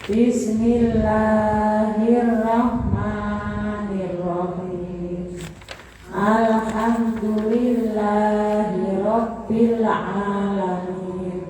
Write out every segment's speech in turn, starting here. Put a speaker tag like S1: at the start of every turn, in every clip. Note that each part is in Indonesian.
S1: Bismillahirrahmanirrahim. Alhamdulillahi rabbil alamin.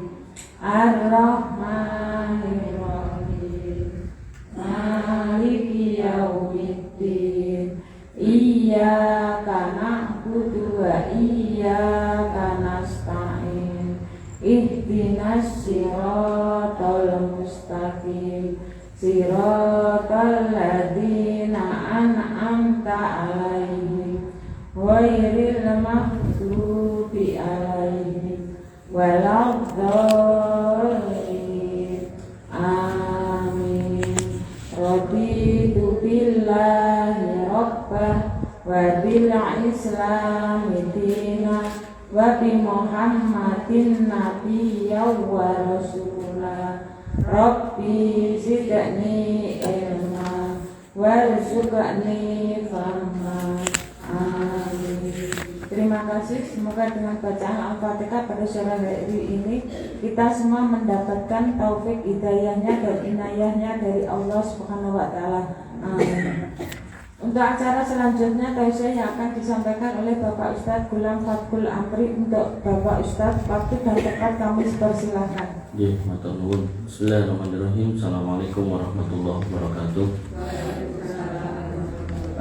S1: Ar-Rahmanir-Rahim. Maliki yaumiddin. Iyyaka na'budu wa iyyaka nasta'in. Ihdinas siratal mustaqim. Siratal ladzina an'amta 'alaihim ghairil maghdubi 'alaihim waladdallin. Amin. Raditu billahi rabbah wa bil islami dinan wa bi Muhammadin nabiyyan wa rasulah. Rabbi zidni ilma warzuqni fahma. Amin. Terima kasih. Semoga dengan bacaan Al-Fatihah pada sore hari ini kita semua mendapatkan taufik hidayahnya dan inayahnya dari Allah Subhanahu wa taala. Amin. Untuk acara selanjutnya tausiah yang akan disampaikan oleh Bapak Ustadz Gulam Fatkul Amri. Untuk Bapak Ustadz, waktu dan tempat kami persilahkan.
S2: Matur nuwun. Bismillahirrahmanirrahim. Assalamualaikum warahmatullahi wabarakatuh.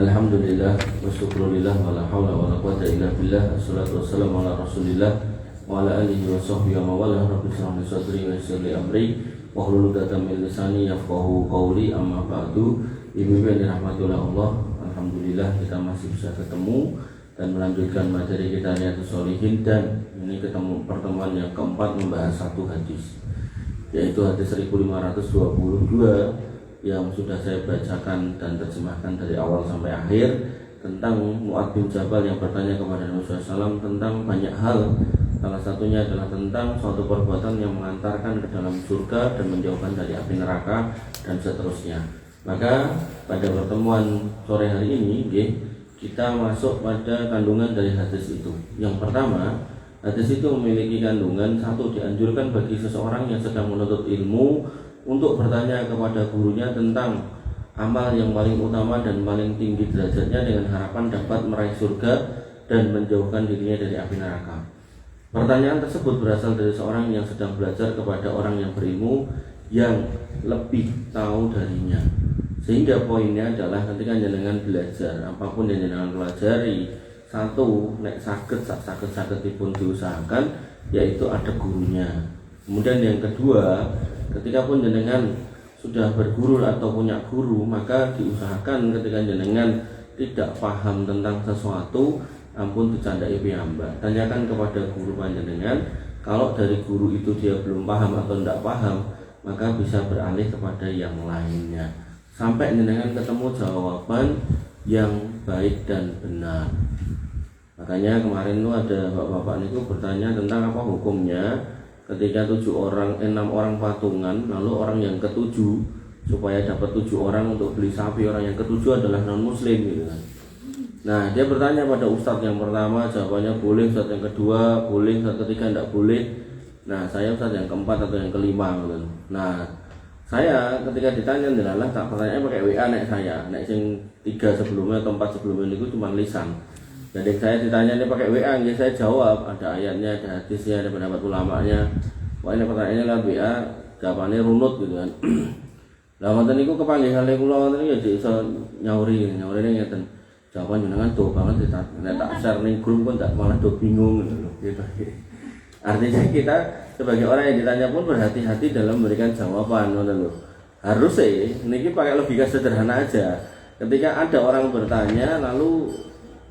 S2: Alhamdulillah wa syukrulillah wa la haula wa la quwwata illa billah. Assalatu wassalamu ala Rasulillah wa ala alihi wa sahbihi wa mawala. Rabbi shrah li sadri wa yassir li amri wa hlul 'uqdatam min lisani yafqahu qawli. Amma ba'du. Ibu-ibu yang dirahmati oleh Allah, alhamdulillah kita masih bisa ketemu dan melanjutkan materi kita Riyadhus Shalihin, dan ini ketemu pertemuan yang keempat membahas satu hadis, yaitu hadis 1522 yang sudah saya bacakan dan terjemahkan dari awal sampai akhir, tentang Mu'adz bin Jabal yang bertanya kepada Nabi SAW tentang banyak hal. Salah satunya adalah tentang suatu perbuatan yang mengantarkan ke dalam surga dan menjauhkan dari api neraka dan seterusnya. Maka pada pertemuan sore hari ini kita masuk pada kandungan dari hadis itu. Yang pertama, hadis itu memiliki kandungan satu, dianjurkan bagi seseorang yang sedang menuntut ilmu untuk bertanya kepada gurunya tentang amal yang paling utama dan paling tinggi derajatnya dengan harapan dapat meraih surga dan menjauhkan dirinya dari api neraka. Pertanyaan tersebut berasal dari seorang yang sedang belajar kepada orang yang berilmu yang lebih tahu darinya. Sehingga poinnya adalah ketika jenengan belajar apapun yang jenengan pelajari, satu, nek saged dipun diusahakan, yaitu ada gurunya. Kemudian yang kedua, ketika pun jenengan sudah berguru atau punya guru, maka diusahakan ketika jenengan tidak paham tentang sesuatu, ampun dicandai piyambak, tanyakan kepada guru panjenengan. Kalau dari guru itu dia belum paham atau tidak paham, maka bisa beralih kepada yang lainnya sampai jenengan ketemu jawaban yang baik dan benar. Makanya kemarin itu ada bapak-bapak itu bertanya tentang apa hukumnya ketika 6 orang patungan, lalu orang yang ketujuh, supaya dapat 7 orang untuk beli sapi, orang yang ketujuh adalah non muslim gitu kan. Nah, dia bertanya pada ustadz yang pertama, jawabannya boleh, ustadz yang kedua boleh, ustadz ketiga tidak boleh. Nah, saya ustadz yang keempat atau yang kelima gitu. Nah, saya ketika ditanya adalah tak pertanyaannya pakai WA nek saya, nek sing 3 sebelumnya atau 4 sebelumnya itu cuma lisan. Jadi saya ditanya ini pakai WA, ya saya jawab, ada ayatnya, ada hadisnya, ada pendapat ulamanya. Wah, ini pertanyaannya lewat WA, jawabannya runut gitu kan. Lah wonten niku kepanggih kali kula wonten ya iso nyaurine ngeten. Jawaban jenengan do banget nek tak share ning grup kok ndak malah do bingung gitu. Artinya kita sebagai orang yang ditanya pun berhati-hati dalam memberikan jawaban. Harusnya niki pakai logika sederhana aja. Ketika ada orang bertanya lalu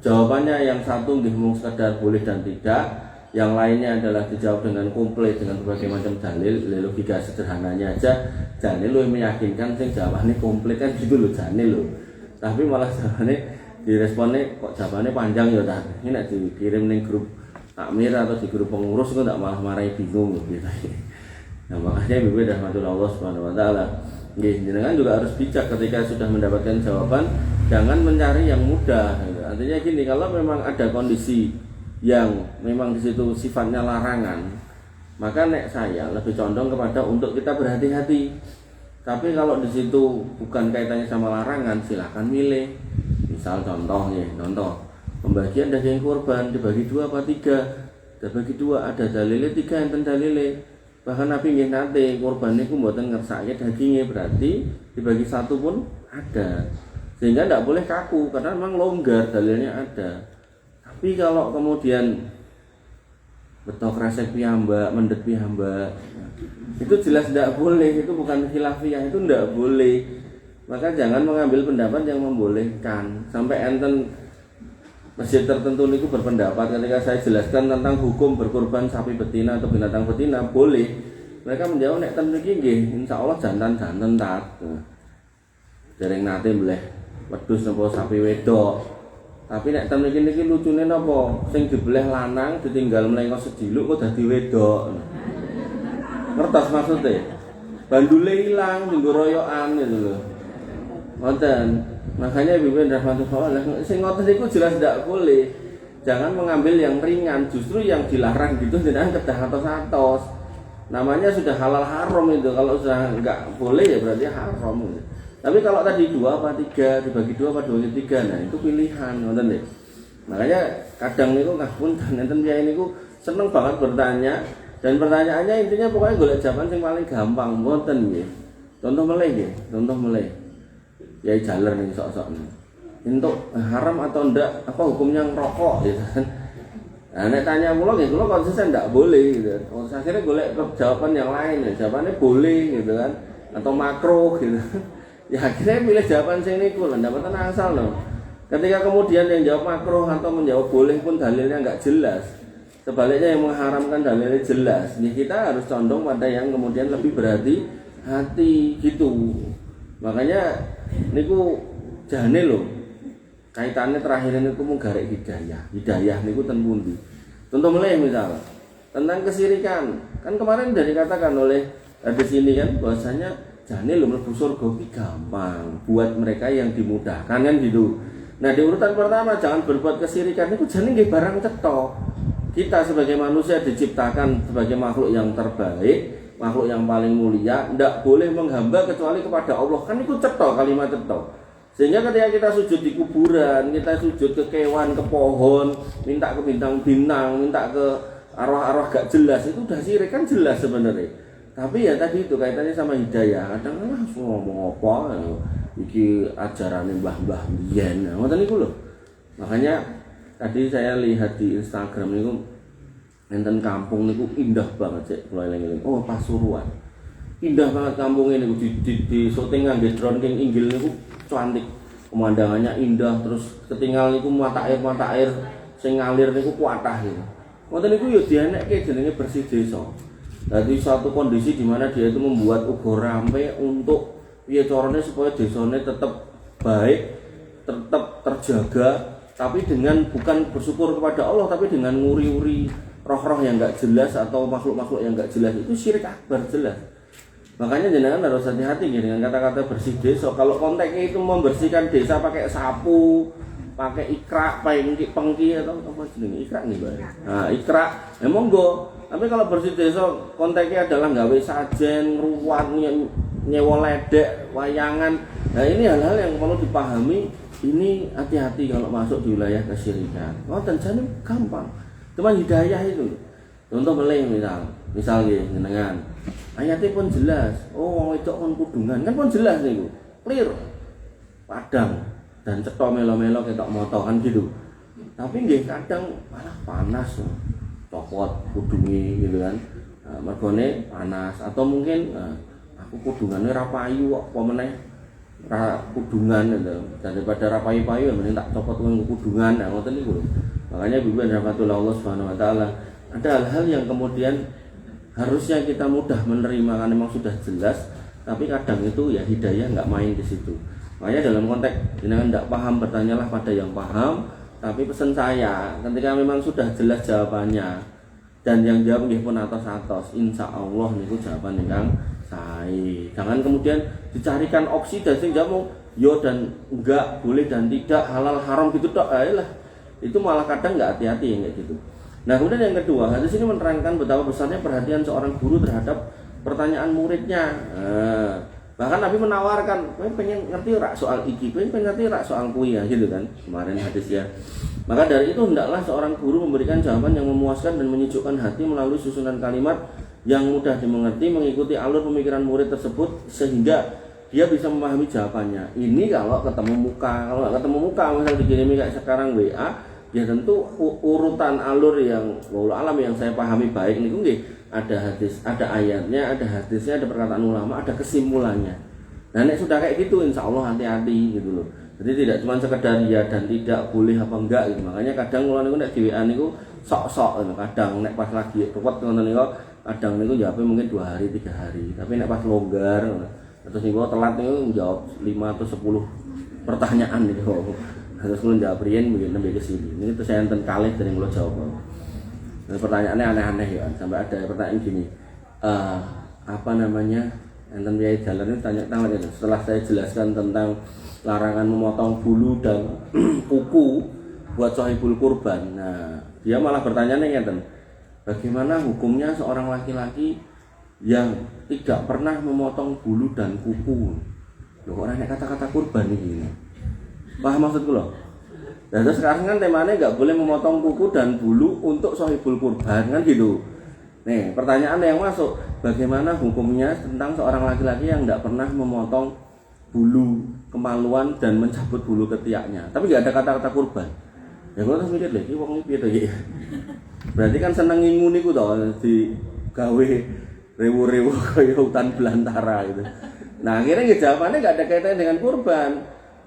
S2: jawabannya yang satu nggih mung sekedar boleh dan tidak, yang lainnya adalah dijawab dengan komplit dengan berbagai macam dalil. Logika sederhananya aja jane lu meyakinkan sing jawabannya komplit kan gitu loh jane lho. Tapi malah jawabannya diresponnya kok jawabannya panjang ya ta. Ini nek dikirim ning grup takmir atau di grup pengurus kok ndak malah marahi bingung gitu. Nah, makanya ibu rahmatullah Allah Subhanahu wa taala. Nggih, jenengan juga harus bijak ketika sudah mendapatkan jawaban, jangan mencari yang mudah gitu. Artinya gini, kalau memang ada kondisi yang memang di situ sifatnya larangan, maka nek saya lebih condong kepada untuk kita berhati-hati. Tapi kalau di situ bukan kaitannya sama larangan, silahkan milih. Misal contoh pembagian daging kurban dibagi 2 apa 3? Dibagi 2, ada dalile 3 enten dalile. Bahkan Nabi nggih nate kurban niku mboten ngersake dagingnya, berarti dibagi 1 pun ada. Sehingga tidak boleh kaku karena memang longgar, dalilnya ada. Tapi kalau kemudian betok resek piyambak, mendet piyambak, itu jelas tidak boleh, itu bukan khilafiyah, itu tidak boleh. Maka jangan mengambil pendapat yang membolehkan. Sampai enten masjid tertentu niku berpendapat ketika saya jelaskan tentang hukum berkorban sapi betina atau binatang betina boleh. Mereka menjawab nek ten niki nggih insyaallah jantan-jantan tat. Dereng nate mleh wedhus napa sapi wedok. Tapi nek ten niki lucune napa sing dibeleh lanang ditinggal mlengos sediluk kok dadi wedok. Ngertos maksudnya? Bandule hilang, dienggo royokan gitu loh. Ngoten. Makanya Ibu rahmatullah sing ngoten niku jelas tidak boleh. Jangan mengambil yang ringan, justru yang dilarang gitu jangan kedah atos-atos. Namanya sudah halal haram itu. Kalau sudah enggak boleh ya berarti haram. Tapi kalau tadi 2 apa 3, dibagi 2 apa 23, nah itu pilihan, ngoten nggih. Makanya kadang niku ngapunten enten piye niku seneng banget bertanya. Dan pertanyaannya intinya pokoknya golek jawaban yang paling gampang, mboten nggih. Contoh meleh. Ya jaler ning sok-sok. Untuk haram atau ndak, apa hukumnya ngerokok gitu kan. Nah, nek tanya kula nggih kula konsisten ndak boleh gitu. Terus akhirnya golek jawaban yang lain, ya jawabannya boleh gitu kan atau makruh gitu. Ya akhirnya pilih jawaban sing niku lho, ndak mboten asal lho. Ketika kemudian yang jawab makruh atau menjawab boleh pun dalilnya enggak jelas. Sebaliknya yang mengharamkan dalilnya jelas, ya kita harus condong pada yang kemudian lebih berhati-hati gitu. Makanya niku jane lho. Kaitannya terakhir niku mung garek hidayah. Hidayah niku ten pundi? Contoh mulai misal tentang kesirikan. Kan kemarin sudah dikatakan oleh di sini kan bahwasanya jane lho mlebu surga ki gampang buat mereka yang dimudahkan kan gitu. Nah, di urutan pertama jangan berbuat kesirikan niku jane nggih barang cetok. Kita sebagai manusia diciptakan sebagai makhluk yang terbaik, makhluk yang paling mulia, tidak boleh menghamba kecuali kepada Allah. Kan itu cetok, kalimat cetok. Sehingga ketika kita sujud di kuburan, kita sujud ke kewan, ke pohon, minta ke bintang-bintang, minta ke arwah-arwah gak jelas, itu udah sirik kan jelas sebenarnya. Tapi ya tadi itu kaitannya sama hidayah. Kadang kan langsung ngomong apa, iki ajaran mbah-mbah biyen. Ngoten niku lho. Makanya tadi saya lihat di Instagram niku enten kampung niku indah banget sih kula eling-eling. Oh, Pasuruan. Indah banget kampungnya niku di syuting ngangge drone king inggil niku cantik. Pemandangannya indah terus ketinggal niku mata air sing ngalir niku kuatah gitu. Ngoten niku yo dienekke jenenge bersih desa. Jadi suatu kondisi di mana dia itu membuat ugo rampe untuk piye carane supaya desane tetap baik, tetap terjaga. Tapi dengan bukan bersyukur kepada Allah, tapi dengan nguri-uri roh-roh yang enggak jelas atau makhluk-makhluk yang enggak jelas, itu syirik akbar jelas. Makanya jenengan harus hati-hati dengan kata-kata bersih desa. Kalau konteksnya itu membersihkan desa pakai sapu, pakai ikrak, pengki atau apa jenenge ikrak nih, Mbak. Nah, ikrak emang monggo. Tapi kalau bersih desa konteksnya adalah gawe sajen, ruwat, nyewa ledek, wayangan. Nah, ini hal-hal yang perlu dipahami. Ini hati-hati kalau masuk di wilayah kesyirikan. Ngoten jane gampang. Cuma hidayah itu. Contoh meleh misal nggih jenengan. Ayatnya pun jelas. Oh, wong wedok kon kudungan. Kan pun jelas niku. Clear. Padang dan cetha melo-melo ketok moto kan gitu. Tapi nggih kadang malah panas. Cokot kudungi gitu kan. Nah, mergone panas atau mungkin aku kudungane ra payu kok apa meneh. Kudungan daripada rapayu-payu mending tak copot wong kudungan. Nah, ngoten niku. Makanya Ibu rahmatullah Allah Subhanahu wa taala, ada hal-hal yang kemudian harusnya kita mudah menerima karena memang sudah jelas, tapi kadang itu ya hidayah enggak main di situ. Makanya dalam konteks jenengan enggak paham bertanyalah pada yang paham, tapi pesan saya ketika memang sudah jelas jawabannya dan yang jawab nggih pun atos-atos, insyaallah niku jawaban ingkang sae. Jangan kemudian dicarikan opsi dan sing jawab yo dan enggak, boleh dan tidak, halal haram gitu tok. Ayolah. Itu malah kadang enggak hati-hati yang kayak gitu. Nah, kemudian yang kedua, hadis ini menerangkan betapa besarnya perhatian seorang guru terhadap pertanyaan muridnya. Bahkan Nabi menawarkan, kowe pengen ngerti rak soal iki, kowe pengen ngerti rak soal kuwi ya gitu kan. Kemarin hadisnya. Maka dari itu hendaklah seorang guru memberikan jawaban yang memuaskan dan menyejukkan hati melalui susunan kalimat yang mudah dimengerti, mengikuti alur pemikiran murid tersebut sehingga dia bisa memahami jawabannya. Ini kalau ketemu muka, kalau nggak ketemu muka, misal dikirimi kayak sekarang WA, ya tentu urutan alur yang wallahu alam yang saya pahami baik niku nggih, ada hadis, ada ayatnya, ada hadisnya, ada perkataan ulama, ada kesimpulannya. Nah, nek sudah kayak gitu insya Allah hati-hati gitu loh. Jadi tidak cuma sekedar ya dan tidak boleh apa enggak gitu. Makanya kadang kula niku nek di WA niku sok-sok gitu. Kadang nek pas lagi ruwet ngoten niku, kadang niku jawab mungkin 2 hari 3 hari. Tapi nek pas longgar terus niku telat niku jawab 5 atau 10 pertanyaan niku. Terus kula jawab riyen mungkin nembe ke sini. Ini terus saya enten kalih dari kula jawab. Nah, pertanyaannya aneh-aneh ya. Sampai ada pertanyaan gini. Apa namanya? Enten biaya jalan itu tanya ya. Setelah saya jelaskan tentang larangan memotong bulu dan kuku buat sahibul kurban. Nah, dia malah bertanya nih ngeten. Bagaimana hukumnya seorang laki-laki yang tidak pernah memotong bulu dan kuku? Loh, kok ada kata-kata kurban ini? Paham maksudku loh? Nah, terus sekarang kan temanya nggak boleh memotong kuku dan bulu untuk sahibul kurban kan gitu. Nih, pertanyaan yang masuk, bagaimana hukumnya tentang seorang laki-laki yang nggak pernah memotong bulu kemaluan dan mencabut bulu ketiaknya, tapi nggak ada kata-kata kurban. Ya kalau terus mikir lagi, wong iki piye ya? Berarti kan seneng ngingu niku to di gawe rewu-rewu kaya hutan belantara gitu. Nah, akhirnya jawabannya nggak ada kaitannya dengan kurban.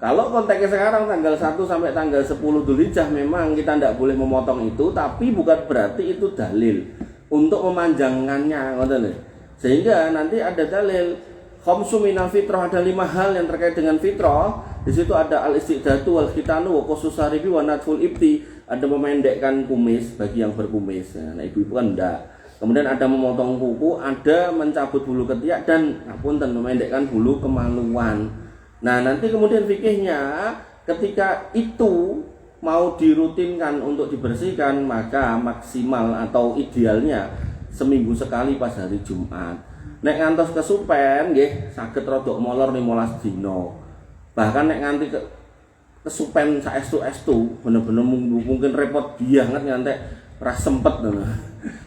S2: Kalau konteksnya sekarang tanggal 1 sampai tanggal 10 Dzulhijjah memang kita tidak boleh memotong itu, tapi bukan berarti itu dalil untuk memanjangkannya, ngoten lho. Sehingga nanti ada dalil khamsu minal fitrah, ada 5 hal yang terkait dengan fitrah. Di situ ada al-istidatu wal khitanu wa qasusaribi wa natful ibti, ada memendekkan kumis bagi yang berkumis. Nah, ibu-ibu kan enggak. Kemudian ada memotong kuku, ada mencabut bulu ketiak dan ngapunten memendekkan bulu kemaluan. Nah, nanti kemudian fikihnya ketika itu mau dirutinkan untuk dibersihkan, maka maksimal atau idealnya seminggu sekali pas hari Jumat. Nek ngantos kesupen nggih saged rodok molor 15 dina. Bahkan nek nganti kesupen saestu-estu bener-bener mungkin repot banget ngantek ora sempet ngono.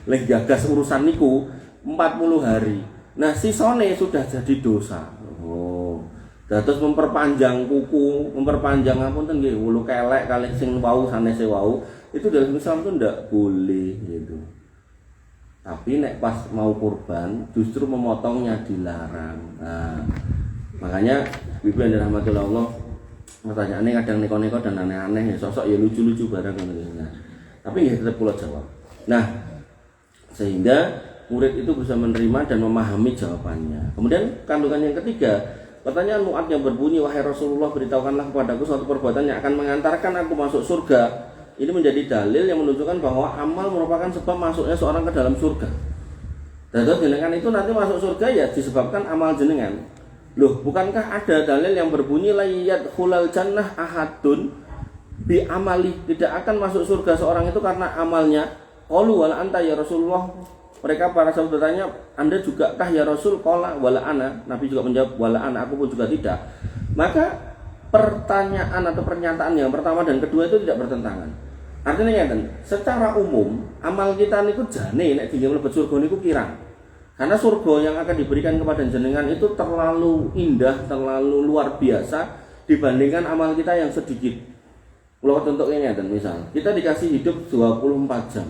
S2: Lek gagas urusan niku 40 hari. Nah, sisone sudah jadi dosa. Oh. Terus memperpanjang kuku, memperpanjang ngapunten nggih wulu kelek kalih sing wau sanese wau, itu dalam Islam itu ndak boleh gitu. Tapi nek pas mau kurban justru memotongnya dilarang. Nah, makanya ibu yang dirahmati Allah, pertanyaannya kadang neko-neko dan aneh-aneh ya, sosok ya lucu-lucu barang gitu. Nah, tapi ya tetap kula jawab. Nah, sehingga murid itu bisa menerima dan memahami jawabannya. Kemudian kandungan yang ketiga, pertanyaan Mu'adz yang berbunyi, wahai Rasulullah, beritahukanlah kepadaku suatu perbuatan yang akan mengantarkan aku masuk surga. Ini menjadi dalil yang menunjukkan bahwa amal merupakan sebab masuknya seorang ke dalam surga. Dan jenengan itu nanti masuk surga ya disebabkan amal jenengan. Loh, bukankah ada dalil yang berbunyi la yadkhulul jannah ahadun bi amali, tidak akan masuk surga seorang itu karena amalnya. Qalu wala anta ya Rasulullah. Mereka para sahabat bertanya, Anda juga kah ya Rasul? Qala wala ana. Nabi juga menjawab wala ana, aku pun juga tidak. Maka pertanyaan atau pernyataan yang pertama dan kedua itu tidak bertentangan. Artinya ngeten, secara umum amal kita niku jane nek dingin mlebet surga niku kirang. Karena surga yang akan diberikan kepada jenengan itu terlalu indah, terlalu luar biasa dibandingkan amal kita yang sedikit. Kalau contohnya ngeten, misal kita dikasih hidup 24 jam.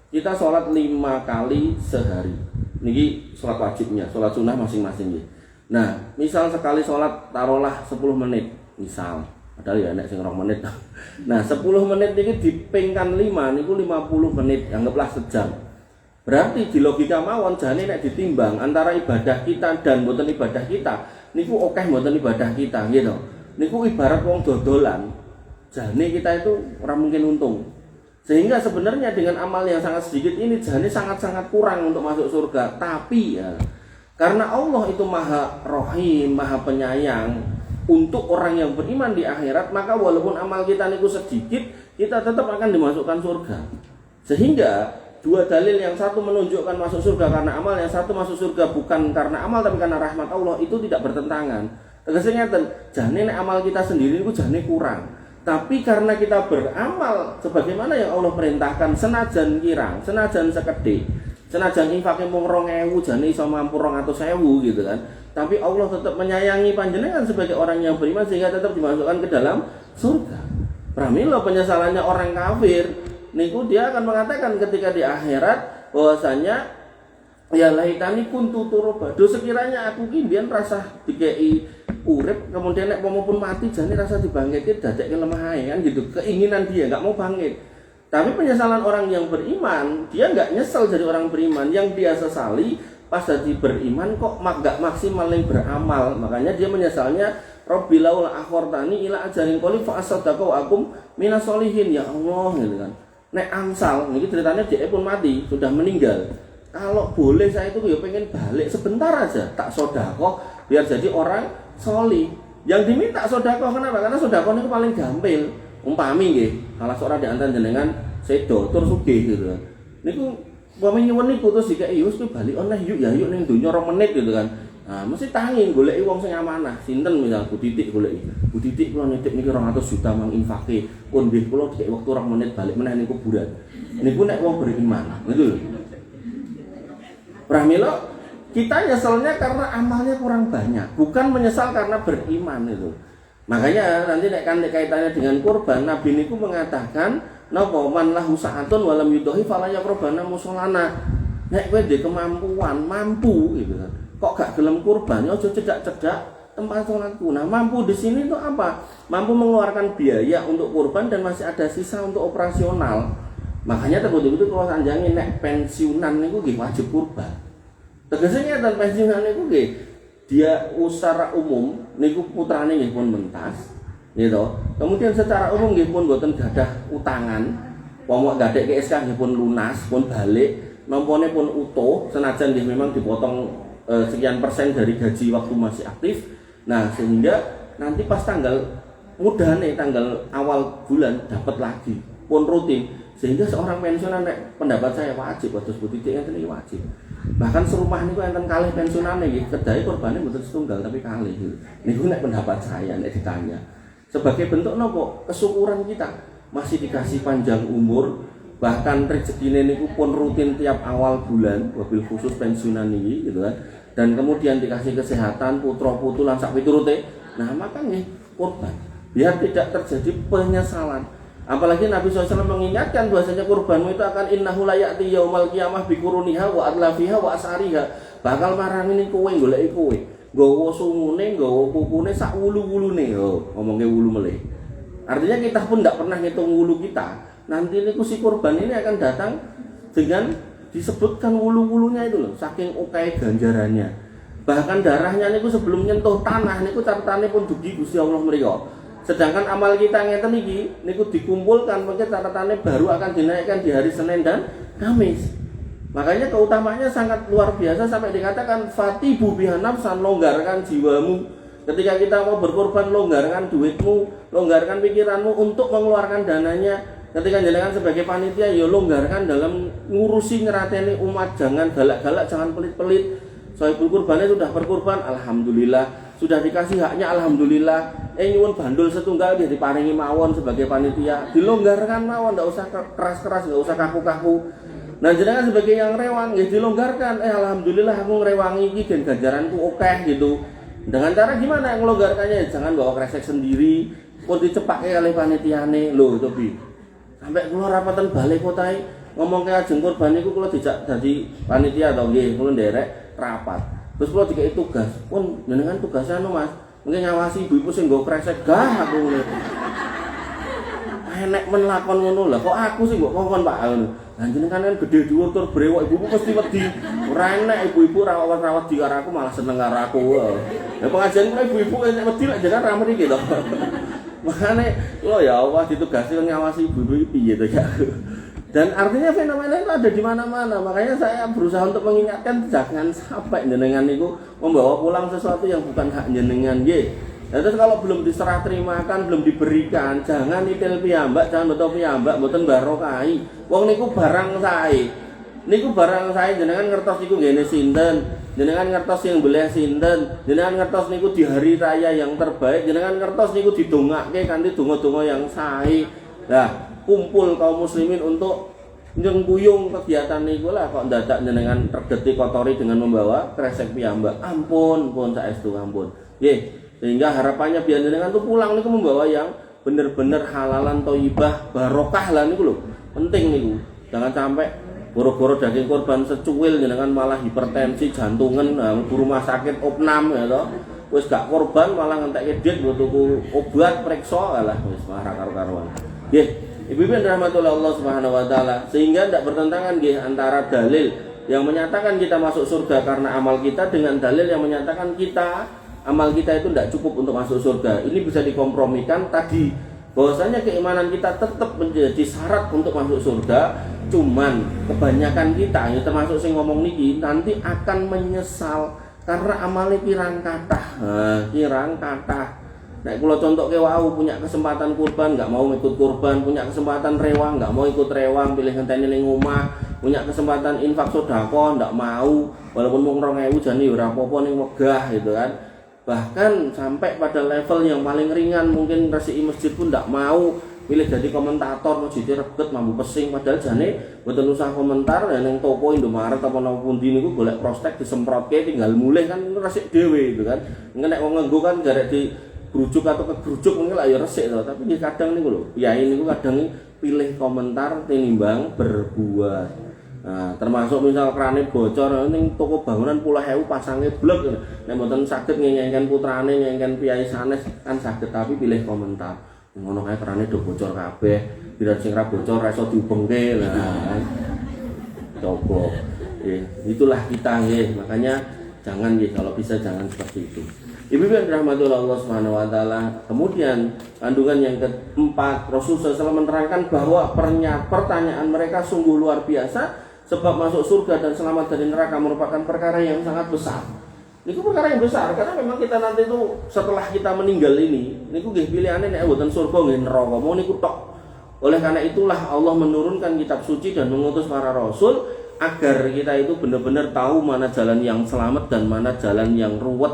S2: Kita sholat 5 kali sehari. Niki sholat wajibnya, sholat sunnah masing-masing. Nah, misal sekali sholat taruhlah 10 menit, misal. Padahal ya nek sing 2 menit. Nah, 10 menit ini dipingkan 5 niku 50 menit, anggaplah sejam. Berarti di logika mawon jane nek ditimbang antara ibadah kita dan mboten ibadah kita, niku akeh mboten ibadah kita gitu. Niku ibarat wong dodolan. Jane kita itu ora mungkin untung. Sehingga sebenarnya dengan amal yang sangat sedikit ini jane sangat-sangat kurang untuk masuk surga. Tapi ya karena Allah itu Maha Rahim, Maha Penyayang untuk orang yang beriman di akhirat, maka walaupun amal kita niku sedikit, kita tetap akan dimasukkan surga. Sehingga dua dalil, yang satu menunjukkan masuk surga karena amal, yang satu masuk surga bukan karena amal tapi karena rahmat Allah, itu tidak bertentangan. Tegasnya ngeten, jane nek amal kita sendiri itu jane kurang. Tapi karena kita beramal sebagaimana yang Allah perintahkan, senajan kirang, senajan sekedhik, senajan infake mung 2000 jane iso mampu 200.000 gitu kan. Tapi Allah tetap menyayangi panjenengan sebagai orang yang beriman sehingga tetap dimasukkan ke dalam surga. Pramila penyesalannya orang kafir niku dia akan mengatakan ketika di akhirat bahwasanya ya laitani kuntu turaba, do sekiranya aku ki mbiyen rasa dikei urip kemudian nek pun mati jane rasa dibangkitke dadekke lemah ae kan gitu. Keinginan dia enggak mau bangkit. Tapi penyesalan orang yang beriman, dia enggak nyesel jadi orang beriman. Yang dia sesali pas jadi beriman kok enggak maksimal yang beramal. Makanya dia menyesalnya Rabbi laula akhortani ila ajalin qarib fa asaddaqu wa akum minas solihin, ya Allah gitu kan. Nek angsal, ini ceritanya dia pun mati, sudah meninggal. Kalau boleh saya itu ya pengen balik sebentar aja, tak sodakoh biar jadi orang soli. Yang diminta sodakoh kenapa? Karena sodakoh itu paling gampil. Umpami nggih, salah seorang di antara jenengan sedo terus sugih gitu kan. Niku umpami nyuwun niku terus dikai wis kowe balik oneh yuk ya yuk ning donya 2 menit gitu kan. Nah, mesti tangi goleki wong sing amanah. Sinten misal Bu Titik goleki. Bu Titik kula nitip niki 200 juta mang infake. Pun nggih kula dikek wektu 2 menit balik meneh ning kuburan. Niku nek wong beriman. Gitu lho. Pramila kita nyeselnya karena amalnya kurang banyak, bukan menyesal karena beriman itu. Makanya nanti nek kaitannya dengan kurban, Nabi niku mengatakan napa man lahu sa'atun wa lam yudahi fala yaqrabana musallana. Nek kowe ndek kemampuan, mampu gitu kan. Kok gak gelem kurban, ya aja cedak-cedak tempat sholatku. Nah, mampu di sini itu apa? Mampu mengeluarkan biaya untuk kurban dan masih ada sisa untuk operasional. Makanya terbukti kalau sanjangin nek pensiunan niku nggih wajib kurban. Tegasnya dan pensiunan niku nggih dia secara umum niku putrane nggih pun mentas, gitu. Kemudian secara umum nggih pun boten gadah utangan. Wong gadekke SK nggih pun lunas, pun balik, nampane pun utuh, senajan nggih memang dipotong sekian persen dari gaji waktu masih aktif. Nah, sehingga nanti pas tanggal mudane tanggal awal bulan dapat lagi pun rutin. Sehingga seorang pensiunan pendapat saya wajib terus butitik enten iki wajib. Bahkan serumah niku enten kalih pensiunane nggih, kedahe kurbane mboten setunggal tapi kalih. Niku nek pendapat saya nek ditanya. Sebagai bentuk nopo kesyukuran kita masih dikasih panjang umur, bahkan rezekine niku pun rutin tiap awal bulan, wabil khusus pensiunan niki gitu kan. Dan kemudian dikasih kesehatan putra-putu lan sak piturute. Nah, makanya kurban biar tidak terjadi penyesalan. Apalagi Nabi SAW mengingatkan bahwasanya kurbanmu itu akan innahu la ya'ti yaumal qiyamah bi quruniha wa adlafiha wa asariha. Bakal marangin kowe goleki kowe. Nggawa sungune, nggawa kukune sak wulu-wulune. Oh, ngomongke wulu meleh. Artinya kita pun tidak pernah ngitung wulu kita. Nanti niku si kurban ini akan datang dengan disebutkan wulu-wulunya itu loh, saking oke ganjarannya. Bahkan darahnya niku sebelum nyentuh tanah niku catatannya pun dugi Gusti Allah mriko. Sedangkan amal kita ngeten iki niku dikumpulkan mungkin catatannya baru akan dinaikkan di hari Senin dan Kamis. Makanya keutamaannya sangat luar biasa sampai dikatakan fatibu biha nafsan, longgarkan jiwamu. Ketika kita mau berkorban, longgarkan duitmu, longgarkan pikiranmu untuk mengeluarkan dananya. Ketika jenengan sebagai panitia, ya longgarkan dalam ngurusi ngerateni umat, jangan galak-galak, jangan pelit-pelit. Sohibul kurbannya sudah berkorban, alhamdulillah. Sudah dikasih haknya, alhamdulillah. Nyuwun bandul setunggal dia diparingi mawon sebagai panitia. Dilonggarkan mawon, enggak usah keras-keras, enggak usah kaku-kaku. Nah, jenengan sebagai yang rewang, ya dilonggarkan. Alhamdulillah aku ngerewangi iki dan ganjaranku oke gitu. Dengan cara gimana ngelonggarkannya? Jangan bawa kresek sendiri, pun dicepake oleh panitiane. Lho, to Bi. Sampai kula rapatan balai kotae ngomong ke ajeng kurban niku kula dijak dadi panitia to nggih, kula nderek rapat. Terus kula dikai tugas, pun jenengan tugasnya anu Mas, mungkin ngawasi ibu-ibu sing nggo kresek gah aku ngene. Enek men lakon ngono lah, kok aku sih mbok kongkon Pak ngono. Lah jenengan kan gede dhuwur tur brewok ibu-ibu mesti wedi. Ora enek ibu-ibu rawat-rawat di karo aku malah seneng karo aku. Lah pengajian kula ibu-ibu enek wedi lek jenengan ra mriki to. Makanya lo ya Allah ditugasi ngawasi ibu-ibu piye to ya. Dan artinya fenomena itu ada di mana-mana. Makanya saya berusaha untuk mengingatkan jangan sampai jenengan niku membawa pulang sesuatu yang bukan hak jenengan nggih. Nah, terus kalau belum diserah terimakan, belum diberikan, jangan nitil piyambak, jangan beto piyambak, mboten barokahi. Wong niku barang sae. niku barang saya jenengan ngertos niku ngene sinten, jenengan ngertos yang belah sinten, jenengan ngertos niku di hari raya yang terbaik, jenengan ngertos niku didongake kanthi donga-donga yang sae. Lah, kumpul kaum muslimin untuk nyengkuyung kegiatan niku lah kok dadak jenengan regeti kotori dengan membawa kresek piyambak. Ampun, pun saestu ampun. Nggih, sehingga harapannya biar jenengan tuh pulang niku membawa yang bener-bener halalan thayyibah barokah lah niku lho. Penting niku. Jangan sampai boro-boro daging korban secuil jenengan malah hipertensi, jantungan, rumah sakit opnam ya toh. Wis gak korban malah ngentekke duit nggo tuku obat periksa alah wis marah karo-karuan. Nggih, ibu-ibu yang dirahmati Allah Subhanahu wa taala, sehingga tidak bertentangan nggih antara dalil yang menyatakan kita masuk surga karena amal kita dengan dalil yang menyatakan amal kita itu tidak cukup untuk masuk surga. Ini bisa dikompromikan tadi bahwasanya keimanan kita tetap menjadi syarat untuk masuk surga. Cuman kebanyakan kita, ya termasuk sing ngomong niki, nanti akan menyesal karena amalnya kirang kathah. Kirang kathah. Nek kula contohke wau punya kesempatan kurban nggak mau ikut kurban, punya kesempatan rewang nggak mau ikut rewang, pilih ngenteni ning omah, punya kesempatan infak sedekah nggak mau, walaupun mung 2000 jane ya ora apa-apa ning megah gitu kan. Bahkan sampai pada level yang paling ringan mungkin resiki masjid pun nggak mau, pilih jadi komentator masjid reget mampu pesing, padahal jane mboten usah komentar ya ning toko Indomaret apa napa pundi niku golek prospek disemprotke tinggal mulih kan resik dhewe gitu kan. Nek wong nganggo kan garek di grujuk atau kegrujuk mungkin lah ya resik to, tapi kadang niku lho, kiai niku kadang pilih komentar tinimbang berbuat. Nah, termasuk misal krane bocor ning toko bangunan 10.000 pasange blek. Nek mboten saged ngenyengen putrane, ngenyengen piyai sanes kan saged, tapi pilih komentar. Ngono kae krane do bocor kabeh, biar sing ra bocor ra iso diubengke. Nah, coba. Itulah kita nggih. Makanya jangan nggih, kalau bisa jangan seperti itu. Ibu-ibu yang dirahmati Allah Subhanahu wa taala. Kemudian kandungan yang keempat, Rasulullah SAW menerangkan bahwa pertanyaan mereka sungguh luar biasa, sebab masuk surga dan selamat dari neraka merupakan perkara yang sangat besar. Niku perkara yang besar karena memang kita nanti itu setelah kita meninggal ini, niku nggih pilihane nek mboten surga nggih neraka, mau niku tok. Oleh karena itulah Allah menurunkan kitab suci dan mengutus para rasul agar kita itu benar-benar tahu mana jalan yang selamat dan mana jalan yang ruwet.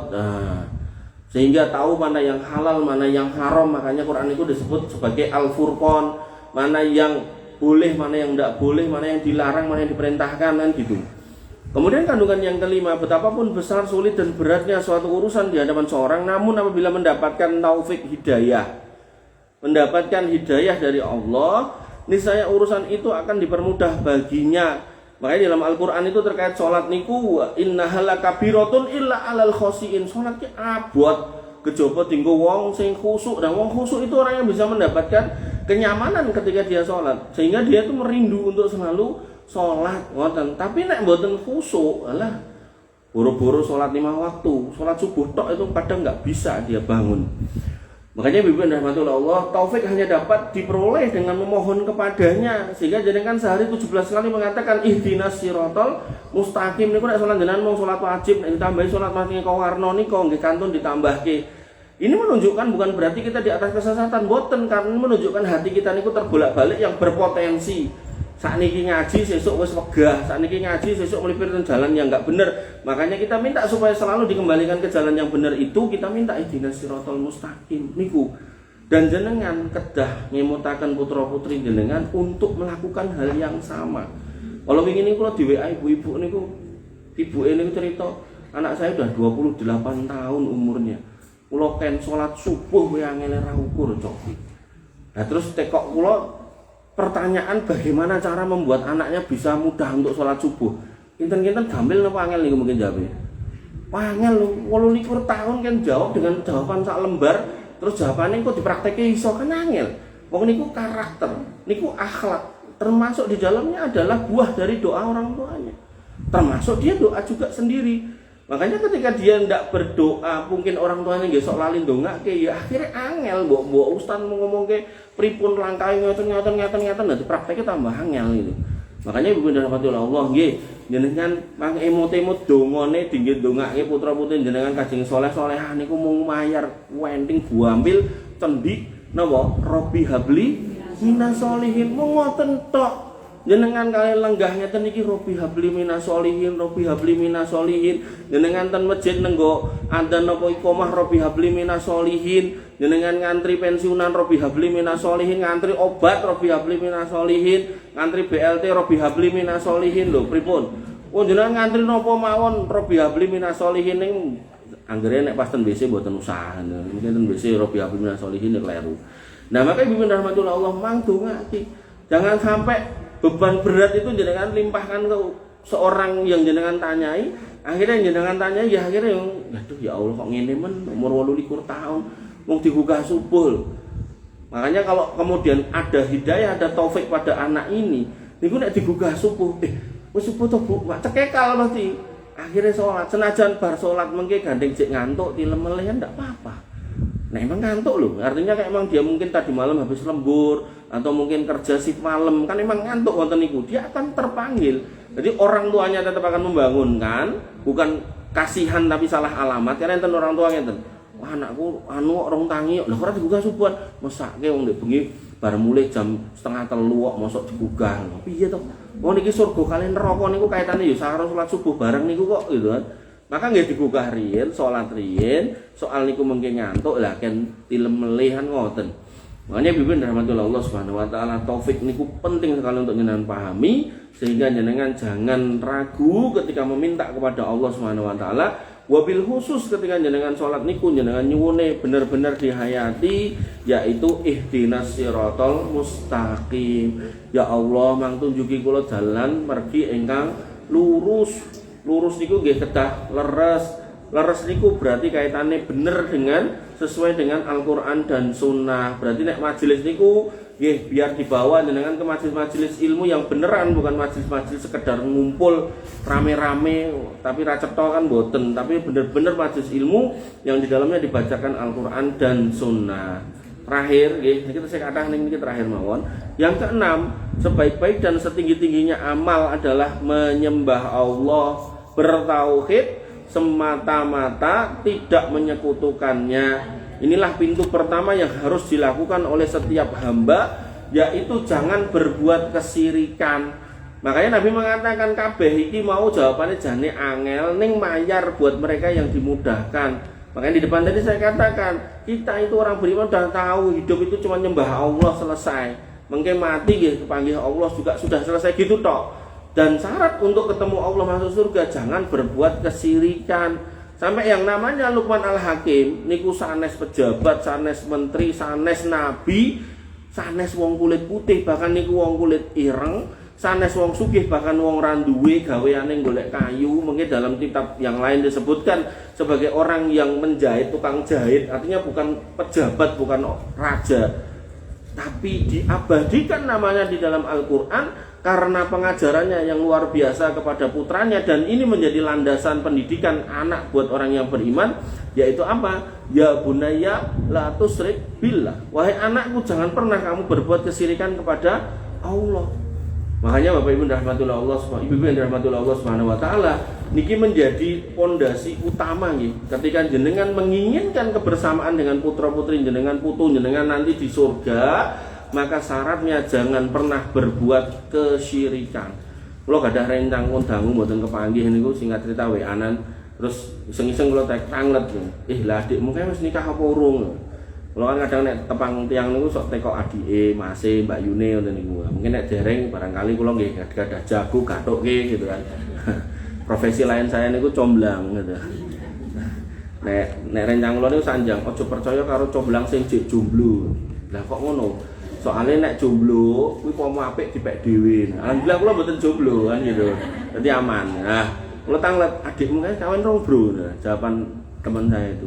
S2: Sehingga tahu mana yang halal, mana yang haram. Makanya Quran itu disebut sebagai Al-Furqan, mana yang boleh, mana yang tidak boleh, mana yang dilarang, mana yang diperintahkan kan gitu. Kemudian kandungan yang kelima, betapapun besar, sulit dan beratnya suatu urusan di hadapan seorang, namun apabila mendapatkan taufik hidayah, mendapatkan hidayah dari Allah, niscaya urusan itu akan dipermudah baginya. Makanya dalam Al-Quran itu terkait sholat niku, innaha lakabiratun illa alal khosiin. Sholat ki abot kejaba tinggo wong sing khusuk, dan wong khusuk itu orang yang bisa mendapatkan kenyamanan ketika dia sholat, sehingga dia itu merindu untuk selalu sholat. Tapi nek mboten khusuk, alah boro-boro sholat 5 waktu, sholat subuh tok itu kadang nggak bisa dia bangun. Makanya Ibu dan Allah, taufik hanya dapat diperoleh dengan memohon kepadanya. Sehingga jenengan sehari 17 kali mengatakan ihdinas siratal mustaqim. Niku nek salat jenengan mung salat wajib, nek ditambahi salat mati kau warna nika nggih kantun ditambahke. Ini menunjukkan bukan berarti kita di atas kesesatan, boten, karena menunjukkan hati kita niku terbolak-balik yang berpotensi. Sakniki ngaji sesuk wis wegah, sakniki ngaji sesuk melipir jalan yang enggak bener. Makanya kita minta supaya selalu dikembalikan ke jalan yang benar itu, kita minta ihdinas siratal mustaqim niku. Dan jenengan kedah ngemutaken putra-putri jenengan untuk melakukan hal yang sama. Kalau wingi niku di WA ibu-ibu niku, ibuke niku cerita, anak saya udah 28 tahun umurnya. Kula ken salat subuh kowe angel ra ukur, Cok. Nah terus tekok kula pertanyaan bagaimana cara membuat anaknya bisa mudah untuk sholat subuh. Kinten-kinten gampil napa angel niku mungkin jawabnya. Angel 28 tahun kan jawab dengan jawaban sak lembar, terus jawabannya kok dipraktekke iso kan angel. Wong niku karakter, niku akhlak, termasuk di dalamnya adalah buah dari doa orang tuanya. Termasuk dia doa juga sendiri. Makanya ketika dia ndak berdoa, mungkin orang tuanya nggih sok lali ndongake, ya akhirnya angel mbok ustaz ngomongke pripun langkahe ngoten nanti prakteknya tambah angel gitu. Makanya Ibu dan Bapak Allah nggih, jenengan mang emot-emot dongane dinggih ndongake putra-putri jenengan kajeng saleh-salehah niku mung mayar wending buambil cendik napa Robbi habli minas solihin, ngoten tok. jenengan kalian lenggah ngeten iki Robbi habli minas sholihin, Robbi habli minas sholihin. Jenengan ten masjid nenggo adzan apa iqomah Robbi habli minas sholihin. Jenengan ngantri pensiunan Robbi habli minas sholihin, ngantri obat Robbi habli minas sholihin, ngantri BLT Robbi habli minas sholihin lho pripun. Oh jenengan ngantri napa mawon Robbi habli minas sholihin ning anggere nek pas ten WC mboten usah. Mungkin ten WC Robbi habli minas sholihin kleru. Nah, makanya Ibu rahmatullah Allah mang dongake. Jangan sampai beban berat itu jenengan limpahkan ke seorang yang jenengan tanyai, akhirnya yang jenengan tanyai ya akhirnya aduh ya Allah kok ngene men umur 28 tahun mau digugah subuh. Makanya kalau kemudian ada hidayah, ada taufik pada anak ini, niku nek digugah subuh, wis subuh to Bu, mak cekekal mesti. Akhirnya sholat, senajan bar sholat mengke gandeng cek ngantuk tilem meleh ndak apa-apa. Nah emang ngantuk loh, artinya kayak emang dia mungkin tadi malam habis lembur atau mungkin kerja shift malam, kan emang ngantuk wonten niku, dia akan terpanggil. Jadi orang tuanya tetap akan membangunkan, bukan kasihan tapi salah alamat. Karena enten orang tua ngenten, wah anakku anu orang tangi, lha ora digugah subuhan, mesake wong ndek bengi bar mulai jam 2:30 kok mosok digugah. Piye to? Wong niki surga kalian neraka niku kaitane ya karo salat subuh bareng niku kok gitu kan. Maka nggih digugah riyen, salat riyen, soal niku mengke ngantuk lah ken tilem melehan ngoten. Makanya Bibi rahmatullah Allah Subhanahu wa taala taufik niku penting sekali untuk jenengan pahami sehingga jenengan jangan ragu ketika meminta kepada Allah Subhanahu wa taala. Wabil khusus ketika jenengan salat niku jenengan nyuwune bener-bener dihayati yaitu ihdinas siratal mustaqim. Ya Allah mang tunjuki kula dalan pergi ingkang lurus. Lurus niku nggih kedah leres. Leres niku berarti kaitannya bener dengan sesuai dengan Al-Qur'an dan Sunnah. Berarti nek majelis niku nggih biar dibawa jenengan ke majelis-majelis ilmu yang beneran, bukan majelis-majelis sekedar ngumpul rame-rame tapi ra cetha kan mboten, tapi bener-bener majelis ilmu yang di dalamnya dibacakan Al-Qur'an dan Sunnah. Terakhir nggih kita saya katakan ini terakhir mawon. Yang keenam, sebaik-baik dan setinggi-tingginya amal adalah menyembah Allah, bertauhid semata-mata, tidak menyekutukannya. Inilah pintu pertama yang harus dilakukan oleh setiap hamba, yaitu jangan berbuat kesirikan. Makanya Nabi mengatakan kabeh iki mau jawabannya jane angel ning mayar buat mereka yang dimudahkan. Makanya di depan tadi saya katakan, kita itu orang beriman sudah tahu hidup itu cuma nyembah Allah selesai. Mengke mati nggih kepanggih Allah juga sudah selesai gitu tok. Dan syarat untuk ketemu Allah masuk surga jangan berbuat kesirikan. Sampai yang namanya Luqman Al-Hakim niku sanes pejabat, sanes menteri, sanes nabi, sanes wong kulit putih, bahkan niku wong kulit ireng, sanes wong sugih, bahkan wong randuwe gaweane golek kayu. Mungkin dalam kitab yang lain disebutkan sebagai orang yang menjahit, tukang jahit. Artinya bukan pejabat, bukan raja, tapi diabadikan namanya di dalam Al-Qur'an karena pengajarannya yang luar biasa kepada putranya. Dan ini menjadi landasan pendidikan anak buat orang yang beriman, yaitu apa? Ya bunayya la tusyrik billah. Wahai anakku, jangan pernah kamu berbuat kesirikan kepada Allah. Makanya Bapak Ibu rahmatullah Allah, Ibu rahmatullah Allah Subhanahu wa taala, niki menjadi pondasi utama nggih. Ketika jenengan menginginkan kebersamaan dengan putra-putri jenengan, putu jenengan nanti di surga, maka syaratnya jangan pernah berbuat kesyirikan. Kula gadah rencang kondangu mboten kepanggih niku singkat cerita WA-an terus iseng-iseng kula tanglet. Lah adikmu kae wis nikah apa urung? Kula kan kadang nek tepang tiyang niku sok teko adike, Mase, Mbak Yune ngoten niku. Mungkin nek dereng barangkali kula nggih gadah jago gathuke gitu kan. Profesi lain saya niku comblang gitu. Nek rencang kula niku sanjang, aja percaya karo comblang sing jek jomblo. Lah kok ngono? Soalnya nek jomblo kuwi pomo apik dipek dhewe. Alhamdulillah kula mboten jomblo kan gitu. Dadi aman. Nah, kula tanglet adikmu kae kawin rong, Bro. Nah, jawaban teman saya itu.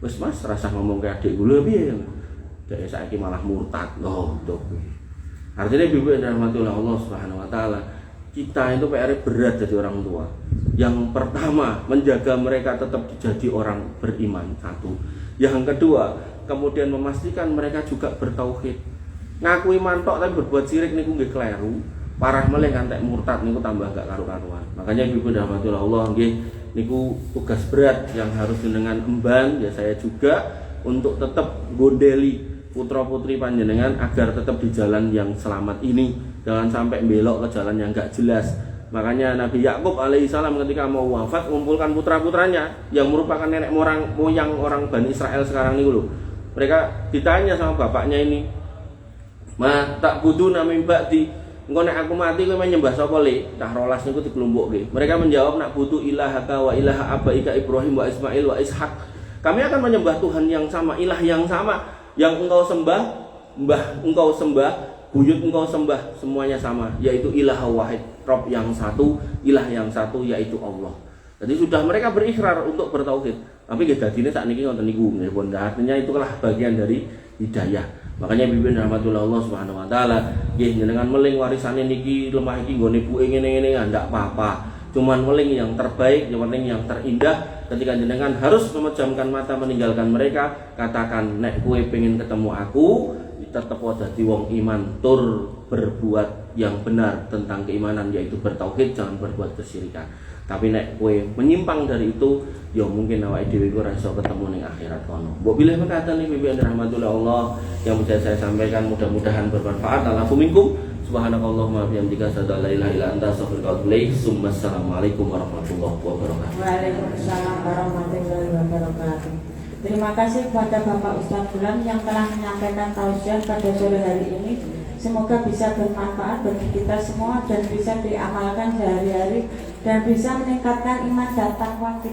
S2: Wis Mas, rasah ngomong ke adik kula piye? Dek saiki malah murtad. Loh, to kuwi. Artinya Ibu dan rahmatullah Allah Subhanahu wa taala, kita itu PR berat jadi orang tua. Yang pertama, menjaga mereka tetap jadi orang beriman, satu. Yang kedua, kemudian memastikan mereka juga bertauhid. Ngakui mantok tapi berbuat syirik niku nggih kleru. Parah meleh kantek murtad niku tambah gak karu-karuan. Makanya Ibu rahmatullah Allah nggih niku tugas berat yang harus jenengan emban ya saya juga untuk tetap gondeli putra-putri panjenengan agar tetap di jalan yang selamat ini, jangan sampai belok ke jalan yang gak jelas. Makanya Nabi Yakub alaihissalam ketika mau wafat mengumpulkan putra-putranya yang merupakan nenek moyang orang Bani Israel sekarang ini loh. Mereka ditanya sama bapaknya ini, "Ma tak butuh nami ba'di, engko nek aku mati kowe menyembah sapa le?" Cah rolas niku dikelumpukke. Mereka menjawab, "Nak butuh ilahaka wa ilaha abaika Ibrahim wa Ismail wa Ishak." Kami akan menyembah Tuhan yang sama, ilah yang sama, yang engkau sembah, mbah engkau sembah, buyut engkau sembah, semuanya sama, yaitu ilah wahid, Rob yang satu, ilah yang satu, yaitu Allah. Jadi sudah mereka berikrar untuk bertauhid. Tapi nggih dadine sakniki ngoten niku nggih, artinya itulah bagian dari hidayah. Makanya bimbing rahmatullah Allah Subhanahu wa taala, nggih jenengan meling warisane niki lemah iki nggone puke ngene-ngene ndak apa-apa. Cuman meling yang terbaik, meling yang terindah. Ketika jenengan harus memejamkan mata meninggalkan mereka, katakan nek kowe pengen ketemu aku, tetep dadi wong iman tur berbuat yang benar tentang keimanan, yaitu bertauhid, jangan berbuat kesyirikan. Tapi nek kowe menyimpang dari itu, ya mungkin awake dhewe ora iso ketemu ning akhirat kono. Mbok bilih mekaten iki bimbingan rahmatullah Allah yang bisa saya sampaikan, mudah-mudahan bermanfaat. Alhamdulillah. Subhanakallahumma wa bihamdika asyhadu an la ilaha illa anta astaghfiruka wa atubu ilaik. Assalamualaikum warahmatullahi wabarakatuh.
S1: Waalaikumsalam warahmatullahi wabarakatuh. Terima kasih kepada Bapak Ustadz Bulan yang telah menyampaikan tausiah pada sore hari ini. Semoga bisa bermanfaat bagi kita semua dan bisa diamalkan sehari-hari dan bisa meningkatkan iman dan takwa kita.